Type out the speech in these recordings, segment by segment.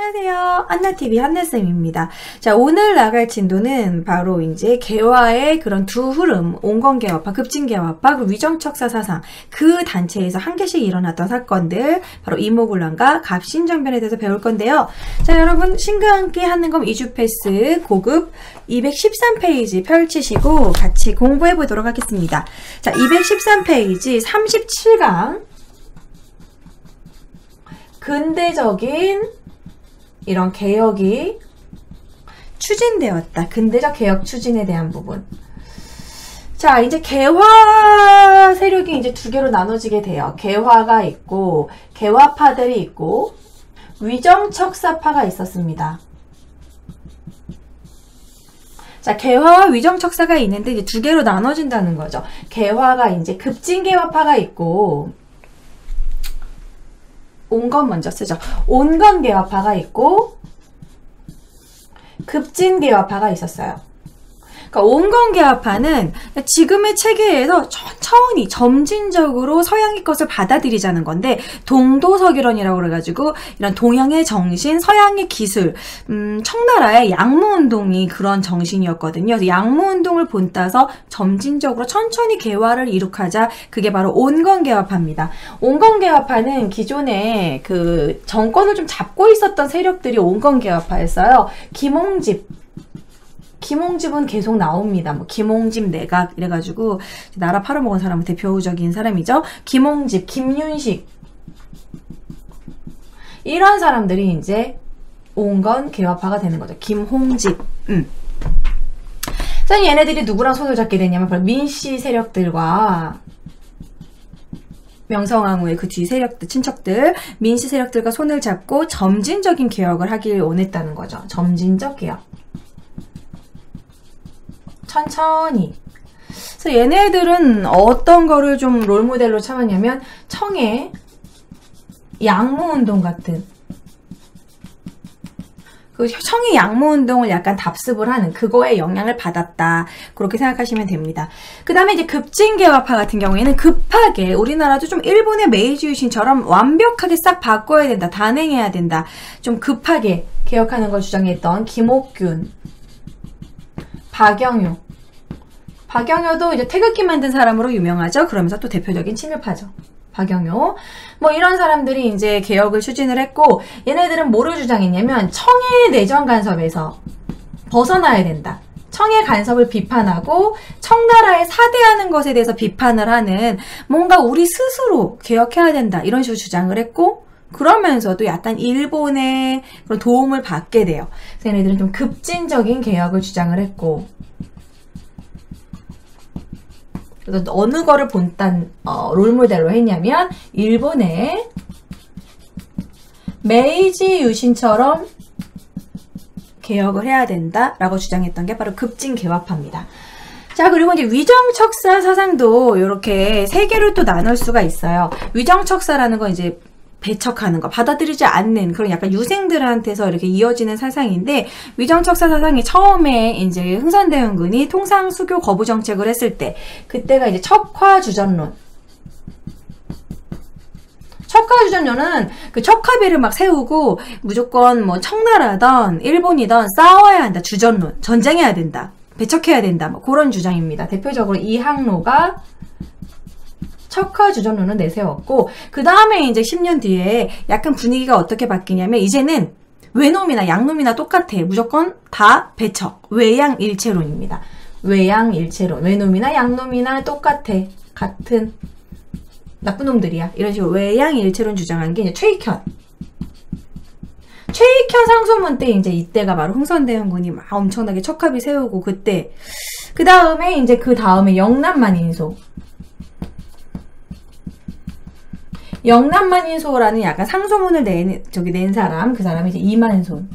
안녕하세요. 안나TV 한나쌤입니다. 자, 오늘 나갈 진도는 바로 이제 개화의 그런 두 흐름, 온건개화파, 급진개화파, 그리고 위정척사 사상, 그 단체에서 한 개씩 일어났던 사건들, 바로 이모군란과 갑신정변에 대해서 배울 건데요. 자, 여러분, 신과 함께 하는 검 2주 패스 고급 213페이지 펼치시고 같이 공부해 보도록 하겠습니다. 자, 213페이지 37강. 근대적인 이런 개혁이 추진되었다. 근대적 개혁 추진에 대한 부분. 자, 이제 개화 세력이 이제 두 개로 나눠지게 돼요. 개화가 있고, 개화파들이 있고, 위정척사파가 있었습니다. 자, 개화와 위정척사가 있는데 이제 두 개로 나눠진다는 거죠. 개화가 이제 급진개화파가 있고, 온건 먼저 쓰죠. 온건개화파가 있고 급진개화파가 있었어요. 그러니까 온건개화파는 지금의 체계에서 천천히 점진적으로 서양의 것을 받아들이자는 건데, 동도서기론이라고 그래가지고 이런 동양의 정신, 서양의 기술, 청나라의 양무운동이 그런 정신이었거든요. 그래서 양무운동을 본따서 점진적으로 천천히 개화를 이룩하자, 그게 바로 온건개화파입니다. 온건개화파는 기존에 그 정권을 좀 잡고 있었던 세력들이 온건개화파였어요. 김홍집은 계속 나옵니다. 뭐 김홍집 내각 이래가지고 나라 팔아먹은 사람은 대표적인 사람이죠. 김홍집, 김윤식, 이런 사람들이 이제 온건개화파가 되는 거죠. 김홍집. 그래서 얘네들이 누구랑 손을 잡게 되냐면 바로 민씨 세력들과 명성황후의 그 뒤 세력들, 친척들, 민씨 세력들과 손을 잡고 점진적인 개혁을 하길 원했다는 거죠. 점진적 개혁. 천천히. 그래서 얘네들은 어떤 거를 좀 롤모델로 참았냐면 청의 양무운동 같은, 그 청의 양무운동을 약간 답습을 하는 그거에 영향을 받았다, 그렇게 생각하시면 됩니다. 그 다음에 이제 급진개화파 같은 경우에는 급하게, 우리나라도 좀 일본의 메이지 유신처럼 완벽하게 싹 바꿔야 된다, 단행해야 된다, 좀 급하게 개혁하는 걸 주장했던 김옥균, 박영효도 이제 태극기 만든 사람으로 유명하죠. 그러면서 또 대표적인 친일파죠. 박영효. 뭐 이런 사람들이 이제 개혁을 추진을 했고, 얘네들은 뭐를 주장했냐면 청의 내정 간섭에서 벗어나야 된다. 청의 간섭을 비판하고 청나라에 사대하는 것에 대해서 비판을 하는, 뭔가 우리 스스로 개혁해야 된다, 이런 식으로 주장을 했고, 그러면서도 약간 일본의 그런 도움을 받게 돼요. 그래서 얘네들은 좀 급진적인 개혁을 주장을 했고, 그래서 어느 거를 롤모델로 했냐면 일본의 메이지 유신처럼 개혁을 해야 된다라고 주장했던 게 바로 급진개화파입니다. 자, 그리고 이제 위정척사 사상도 이렇게 세 개로 또 나눌 수가 있어요. 위정척사라는 건 이제 배척하는 거, 받아들이지 않는 그런 약간 유생들한테서 이렇게 이어지는 사상인데, 위정척사 사상이 처음에 이제 흥선대원군이 통상 수교 거부 정책을 했을 때, 그때가 이제 척화주전론. 척화주전론은 그 척화비를 막 세우고 무조건 뭐 청나라든 일본이든 싸워야 한다, 주전론. 전쟁해야 된다, 배척해야 된다, 뭐 그런 주장입니다. 대표적으로 이항로가 척화주전론을 내세웠고, 그 다음에 이제 10년 뒤에 약간 분위기가 어떻게 바뀌냐면, 이제는 외놈이나 양놈이나 똑같아. 무조건 다 배척. 외양일체론입니다. 외양일체론. 외놈이나 양놈이나 똑같아. 같은 나쁜 놈들이야. 이런 식으로 외양일체론 주장하는 게 이제 최익현 상소문 때, 이제 이때가 바로 흥선대원군이 막 엄청나게 척화비 세우고, 그때. 그 다음에 영남만인소. 영남만인소라는 약간 상소문을 낸 사람, 그 사람이 이제 이만손.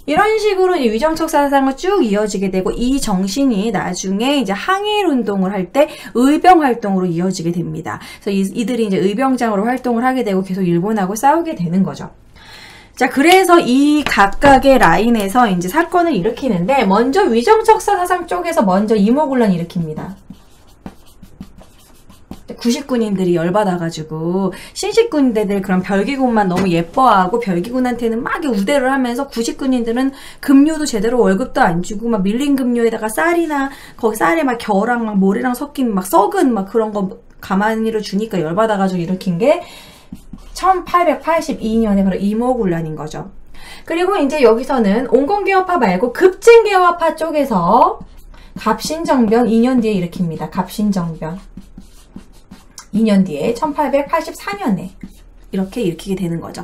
이런 식으로 이제 위정척사 사상을 쭉 이어지게 되고, 이 정신이 나중에 이제 항일 운동을 할 때 의병 활동으로 이어지게 됩니다. 그래서 이들이 이제 의병장으로 활동을 하게 되고 계속 일본하고 싸우게 되는 거죠. 자, 그래서 이 각각의 라인에서 이제 사건을 일으키는데, 먼저 위정척사 사상 쪽에서 먼저 이모군란 일으킵니다. 구식군인들이 열받아가지고 신식군대들 그런 별기군만 너무 예뻐하고 별기군한테는 막 우대를 하면서 구식군인들은 급료도 제대로 월급도 안 주고 막 밀린 급료에다가 쌀이나 거기 쌀에 막 겨랑 막 모래랑 섞인 막 썩은 막 그런 거 가만히로 주니까 열받아가지고 일으킨 게 1882년에 바로 이모군란인 거죠. 그리고 이제 여기서는 온건개화파 말고 급진개화파 쪽에서 갑신정변 2년 뒤에 일으킵니다. 갑신정변 2년 뒤에 1884년에 이렇게 일으키게 되는 거죠.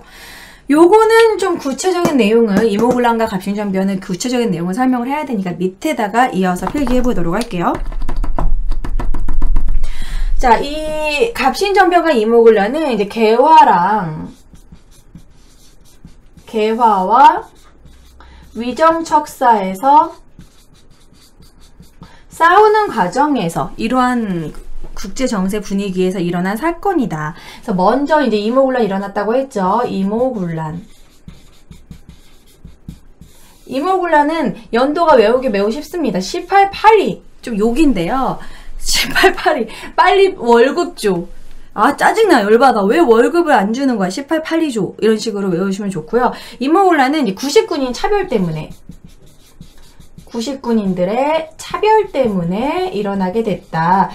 요거는 좀 구체적인 내용을 이모군란과 갑신정변은 구체적인 내용을 설명을 해야 되니까 밑에다가 이어서 필기해 보도록 할게요. 자, 이 갑신정변과 이모군란은 이제 개화와 위정척사에서 싸우는 과정에서 이러한 국제정세 분위기에서 일어난 사건이다. 그래서 먼저 이제 이모군란이 일어났다고 했죠. 이모군란은 연도가 외우기 매우 쉽습니다. 1882. 좀 욕인데요. 1882. 빨리 월급 줘. 아, 짜증나. 열받아. 왜 월급을 안 주는 거야? 1882조. 이런 식으로 외우시면 좋고요. 이모군란은 이제 구식군인 차별 때문에 구식군인들의 차별 때문에 일어나게 됐다.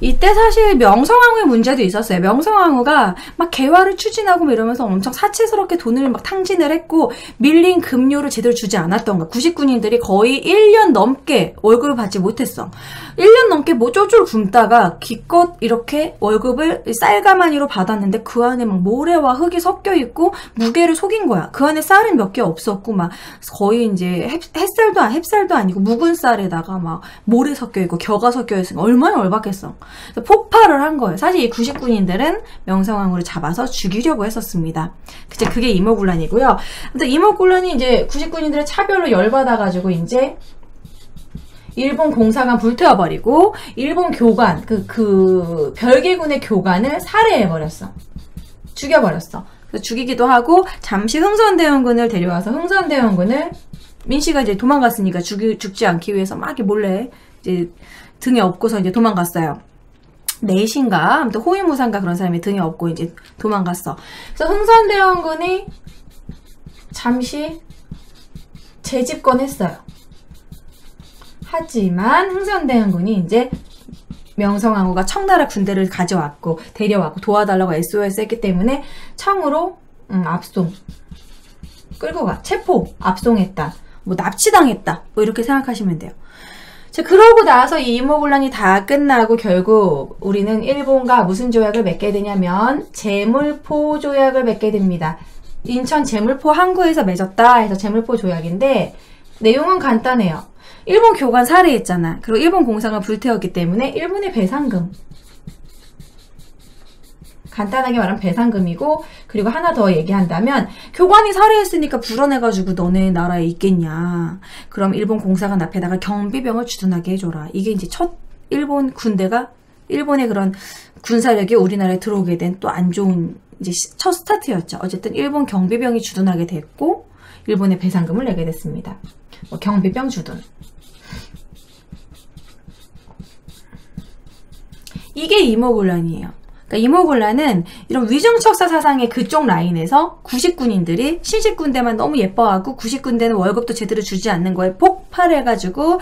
이때 사실 명성황후의 문제도 있었어요. 명성황후가 막 개화를 추진하고 뭐 이러면서 엄청 사치스럽게 돈을 막 탕진을 했고 밀린 급료를 제대로 주지 않았던 거야. 구식군인들이 거의 1년 넘게 월급을 받지 못했어. 1년 넘게 뭐 쫄쫄 굶다가 기껏 이렇게 월급을 쌀가마니로 받았는데 그 안에 막 모래와 흙이 섞여 있고 무게를 속인 거야. 그 안에 쌀은 몇 개 없었고 막 거의 이제 햅쌀도 아니고 묵은 쌀에다가 막 모래 섞여 있고 겨가 섞여 있으니까 얼마나 열받겠어. 그래서 폭발을 한 거예요. 사실 이 구식군인들은 명성황후를 잡아서 죽이려고 했었습니다. 그게 이모군란이고요. 근데 이모군란이 이제 구식군인들의 차별로 열받아가지고 이제 일본 공사관 불태워버리고 일본 교관 그 별개군의 교관을 살해해버렸어. 죽여버렸어. 그래서 죽이기도 하고 잠시 흥선대원군을 데려와서 흥선대원군을 민씨가 이제 도망갔으니까 죽지 않기 위해서 막 몰래 이제 등에 업고서 이제 도망갔어요. 내신가 아무튼 호위무사인가 그런 사람이 등에 업고 이제 도망갔어. 그래서 흥선대원군이 잠시 재집권했어요. 하지만 흥선대원군이 이제 명성황후가 청나라 군대를 가져왔고 데려왔고 도와달라고 SOS 했기 때문에 청으로 압송 끌고 가 체포 압송했다. 뭐 납치당했다. 뭐 이렇게 생각하시면 돼요. 자, 그러고 나서 이 이모군란이 다 끝나고 결국 우리는 일본과 무슨 조약을 맺게 되냐면 제물포 조약을 맺게 됩니다. 인천 제물포 항구에서 맺었다 해서 제물포 조약인데 내용은 간단해요. 일본 교관 살해했잖아. 그리고 일본 공사가 불태웠기 때문에 일본의 배상금. 간단하게 말하면 배상금이고 그리고 하나 더 얘기한다면 교관이 살해했으니까 불어내가지고 너네 나라에 있겠냐. 그럼 일본 공사관 앞에다가 경비병을 주둔하게 해줘라. 이게 이제 첫 일본 군대가 일본의 그런 군사력이 우리나라에 들어오게 된 또 안 좋은 이제 첫 스타트였죠. 어쨌든 일본 경비병이 주둔하게 됐고 일본의 배상금을 내게 됐습니다. 뭐 경비병 주둔. 이게 이모군란이에요. 그러니까 이모군란은 이런 위정척사 사상의 그쪽 라인에서 구식군인들이 신식군대만 너무 예뻐하고 구식군대는 월급도 제대로 주지 않는 거에 폭발해가지고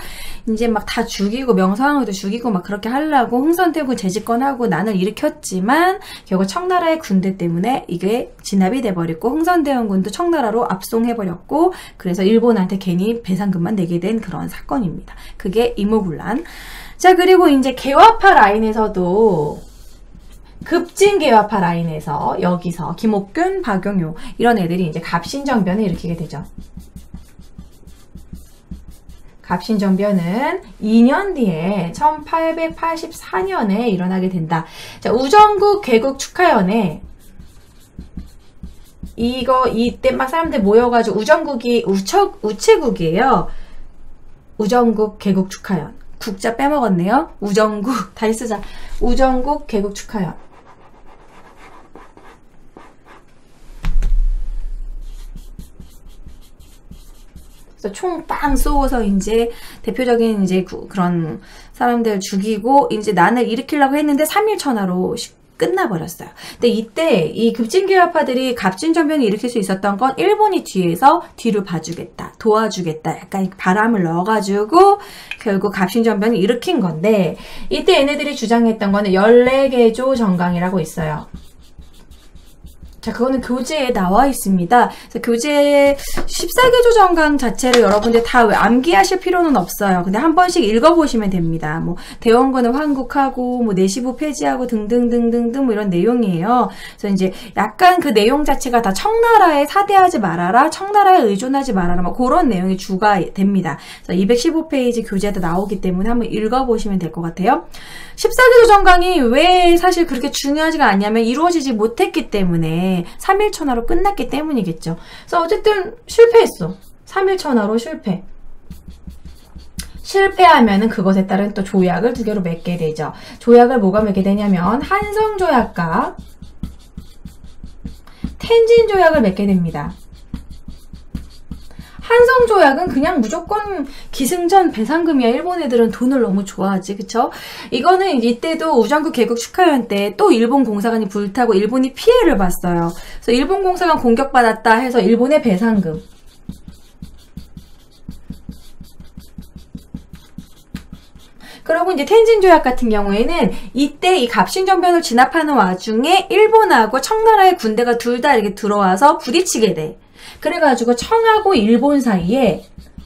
이제 막 다 죽이고 명성황후도 죽이고 막 그렇게 하려고 흥선대원군 재집권하고 난을 일으켰지만 결국 청나라의 군대 때문에 이게 진압이 돼버렸고 흥선대원군도 청나라로 압송해버렸고 그래서 일본한테 괜히 배상금만 내게 된 그런 사건입니다. 그게 이모군란. 자, 그리고 이제 개화파 라인에서도 급진개화파 라인에서 여기서 김옥균, 박용효 이런 애들이 이제 갑신정변을 일으키게 되죠. 갑신정변은 2년 뒤에 1884년에 일어나게 된다. 자, 우정국 개국 축하연에 이때 막 사람들 모여가지고 우정국이 우체국이에요. 우정국 개국 축하연. 국자 빼먹었네요. 우정국 다시 쓰자. 우정국 개국 축하연. 그래서 총 빵 쏘고서 이제 대표적인 이제 그런 사람들 죽이고 이제 난을 일으키려고 했는데 3일 천하로 끝나버렸어요. 근데 이때 이 급진개혁파들이 갑진전변을 일으킬 수 있었던 건 일본이 뒤에서 뒤를 봐주겠다, 도와주겠다, 약간 바람을 넣어가지고 결국 갑진전변을 일으킨 건데, 이때 얘네들이 주장했던 거는 14개조 정강이라고 있어요. 자, 그거는 교재에 나와 있습니다. 그래서 교재 14개조 정강 자체를 여러분들 다 암기하실 필요는 없어요. 근데 한 번씩 읽어보시면 됩니다. 뭐 대원군을 환국하고 뭐 내시부 폐지하고 등등등등등 뭐 이런 내용이에요. 그래서 이제 약간 그 내용 자체가 다 청나라에 사대하지 말아라, 청나라에 의존하지 말아라, 뭐 그런 내용이 주가 됩니다. 그래서 215페이지 교재에도 나오기 때문에 한번 읽어보시면 될 것 같아요. 14개조 정강이 왜 사실 그렇게 중요하지가 않냐면 이루어지지 못했기 때문에 3일 천하로 끝났기 때문이겠죠. 그래서 어쨌든 실패했어. 3일 천하로 실패. 실패하면은 그것에 따른 또 조약을 2개로 맺게 되죠. 조약을 뭐가 맺게 되냐면 한성조약과 텐진조약을 맺게 됩니다. 한성조약은 그냥 무조건 기승전 배상금이야. 일본 애들은 돈을 너무 좋아하지, 그쵸? 이거는 이때도 우정국 개국 축하연 때 또 일본 공사관이 불타고 일본이 피해를 봤어요. 그래서 일본 공사관 공격받았다 해서 일본의 배상금. 그리고 이제 텐진조약 같은 경우에는 이때 이 갑신전변을 진압하는 와중에 일본하고 청나라의 군대가 둘 다 이렇게 들어와서 부딪히게 돼. 그래가지고 청하고 일본 사이에,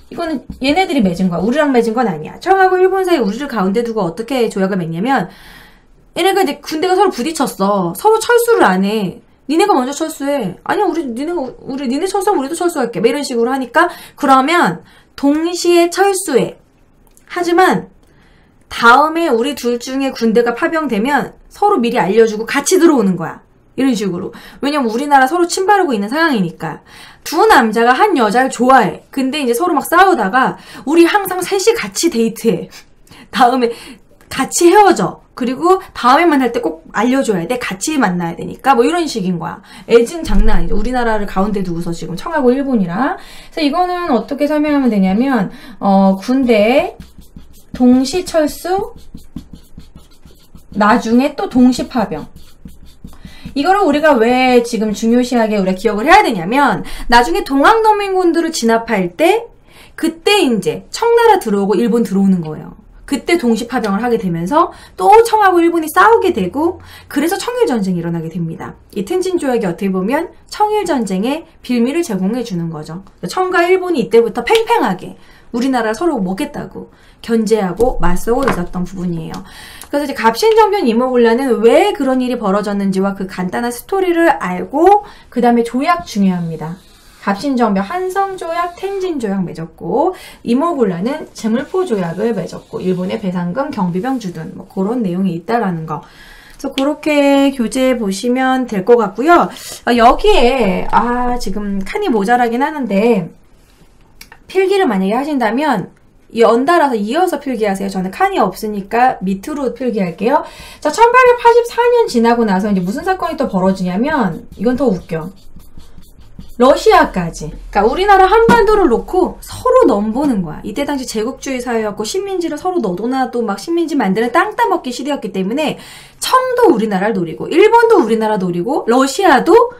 이거는 얘네들이 맺은 거야. 우리랑 맺은 건 아니야. 청하고 일본 사이에 우리를 가운데 두고 어떻게 조약을 맺냐면, 얘네가 이제 군대가 서로 부딪혔어. 서로 철수를 안 해. 니네가 먼저 철수해. 아니야, 니네 철수하면 우리도 철수할게. 뭐 이런 식으로 하니까, 그러면 동시에 철수해. 하지만 다음에 우리 둘 중에 군대가 파병되면 서로 미리 알려주고 같이 들어오는 거야. 이런 식으로. 왜냐면 우리나라 서로 침바르고 있는 상황이니까. 두 남자가 한 여자를 좋아해. 근데 이제 서로 막 싸우다가 우리 항상 셋이 같이 데이트해. 다음에 같이 헤어져. 그리고 다음에 만날 때 꼭 알려줘야 돼. 같이 만나야 되니까. 뭐 이런 식인 거야. 애증 장난 아니죠. 우리나라를 가운데 두고서 지금 청하고 일본이랑. 그래서 이거는 어떻게 설명하면 되냐면, 군대 동시 철수, 나중에 또 동시 파병. 이거를 우리가 왜 지금 중요시하게 우리가 기억을 해야 되냐면, 나중에 동학농민군들을 진압할 때 그때 이제 청나라 들어오고 일본 들어오는 거예요. 그때 동시 파병을 하게 되면서 또 청하고 일본이 싸우게 되고, 그래서 청일전쟁이 일어나게 됩니다. 이 텐진조약이 어떻게 보면 청일전쟁의 빌미를 제공해 주는 거죠. 청과 일본이 이때부터 팽팽하게 우리나라 서로 먹겠다고 견제하고 맞서고 있었던 부분이에요. 그래서 이제 갑신정변 이모군란은 왜 그런 일이 벌어졌는지와 그 간단한 스토리를 알고, 그 다음에 조약 중요합니다. 갑신정변 한성조약, 텐진조약 맺었고, 이모군란은 제물포조약을 맺었고, 일본의 배상금, 경비병 주둔, 뭐 그런 내용이 있다라는 거. 그래서 그렇게 교재 보시면 될 것 같고요. 여기에 지금 칸이 모자라긴 하는데, 필기를 만약에 하신다면 연달아서 이어서 필기하세요. 저는 칸이 없으니까 밑으로 필기할게요. 자, 1884년 지나고 나서 이제 무슨 사건이 또 벌어지냐면, 이건 더 웃겨. 러시아까지. 그러니까 우리나라 한반도를 놓고 서로 넘보는 거야. 이때 당시 제국주의 사회였고 식민지를 서로 너도나도 막 식민지 만드는 땅 따먹기 시대였기 때문에 청도 우리나라를 노리고 일본도 우리나라 노리고 러시아도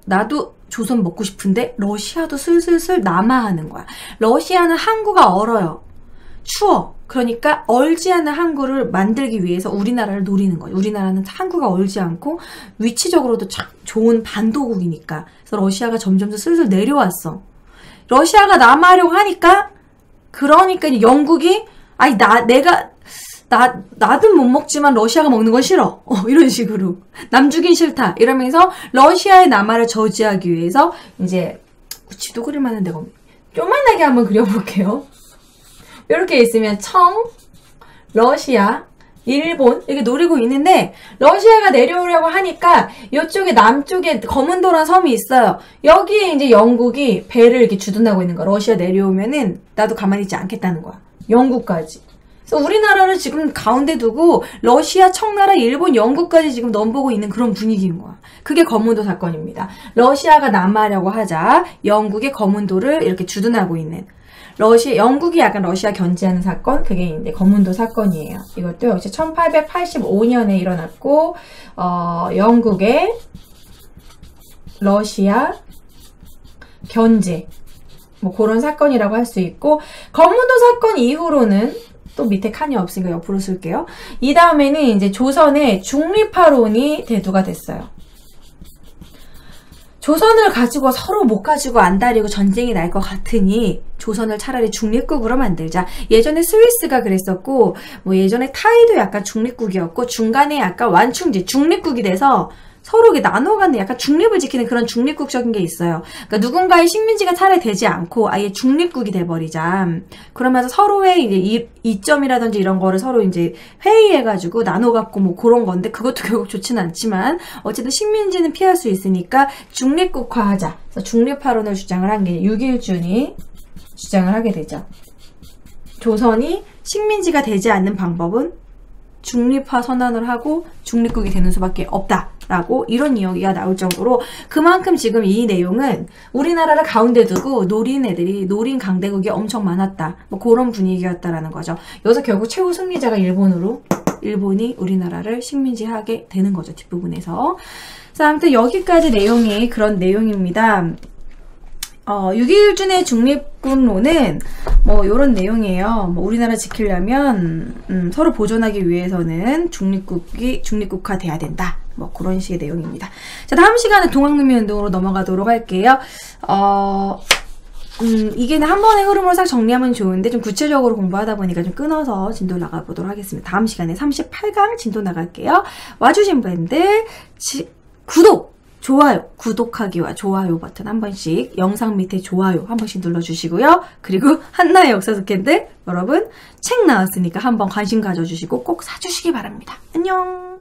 나도 조선 먹고 싶은데 러시아도 슬슬슬 남하하는 거야. 러시아는 항구가 얼어요. 추워. 그러니까 얼지 않은 항구를 만들기 위해서 우리나라를 노리는 거예요. 우리나라는 항구가 얼지 않고 위치적으로도 참 좋은 반도국이니까. 그래서 러시아가 점점 더 슬슬 내려왔어. 러시아가 남하하려고 하니까, 그러니까 이제 영국이 나는 못 먹지만 러시아가 먹는 건 싫어. 이런 식으로. 남 주긴 싫다. 이러면서 러시아의 남하를 저지하기 위해서 이제 지도 그릴 만한 데가 없네. 쪼만하게 한번 그려볼게요. 이렇게 있으면 청, 러시아, 일본 이렇게 노리고 있는데, 러시아가 내려오려고 하니까 이쪽에 남쪽에 검은도란 섬이 있어요. 여기에 이제 영국이 배를 이렇게 주둔하고 있는 거야. 러시아 내려오면은 나도 가만히 있지 않겠다는 거야. 영국까지. 그래서 우리나라를 지금 가운데 두고 러시아, 청나라, 일본, 영국까지 지금 넘보고 있는 그런 분위기인 거야. 그게 검은도 사건입니다. 러시아가 남하하려고 하자 영국의 검은도를 이렇게 주둔하고 있는. 영국이 약간 러시아 견제하는 사건, 그게 이제 거문도 사건이에요. 이것도 역시 1885년에 일어났고, 영국의 러시아 견제, 뭐 그런 사건이라고 할 수 있고, 거문도 사건 이후로는 또 밑에 칸이 없으니까 옆으로 쓸게요. 이 다음에는 이제 조선의 중립화론이 대두가 됐어요. 조선을 가지고 서로 못 가지고 안달이고 전쟁이 날 것 같으니 조선을 차라리 중립국으로 만들자. 예전에 스위스가 그랬었고, 뭐 예전에 타이도 약간 중립국이었고, 중간에 약간 완충지, 중립국이 돼서 서로 이렇게 나눠가는 약간 중립을 지키는 그런 중립국적인 게 있어요. 그러니까 누군가의 식민지가 차라리 되지 않고 아예 중립국이 돼버리자. 그러면서 서로의 이제 이점이라든지 이런 거를 서로 이제 회의해가지고 나눠갖고 뭐 그런 건데, 그것도 결국 좋지는 않지만 어쨌든 식민지는 피할 수 있으니까 중립국화하자. 그래서 중립화론을 주장을 한 게 6.1준이 주장을 하게 되죠. 조선이 식민지가 되지 않는 방법은 중립화 선언을 하고 중립국이 되는 수밖에 없다라고 이런 이야기가 나올 정도로, 그만큼 지금 이 내용은 우리나라를 가운데 두고 노린 강대국이 엄청 많았다, 뭐 그런 분위기였다라는 거죠. 여기서 결국 최후 승리자가 일본이 우리나라를 식민지하게 되는 거죠, 뒷부분에서. 자, 아무튼 여기까지 내용이 그런 내용입니다. 6.1준의 중립군론은 뭐 요런 내용이에요. 뭐 우리나라 지키려면 서로 보존하기 위해서는 중립국화 돼야 된다. 뭐 그런 식의 내용입니다. 자, 다음 시간에 동학농민운동으로 넘어가도록 할게요. 이게 한 번의 흐름으로 싹 정리하면 좋은데 좀 구체적으로 공부하다 보니까 좀 끊어서 진도 나가보도록 하겠습니다. 다음 시간에 38강 진도 나갈게요. 와주신 분들 구독! 좋아요, 구독하기와 좋아요 버튼 한 번씩, 영상 밑에 좋아요 한 번씩 눌러주시고요. 그리고 한나의 역사 스캔들 여러분 책 나왔으니까 한번 관심 가져주시고 꼭 사주시기 바랍니다. 안녕.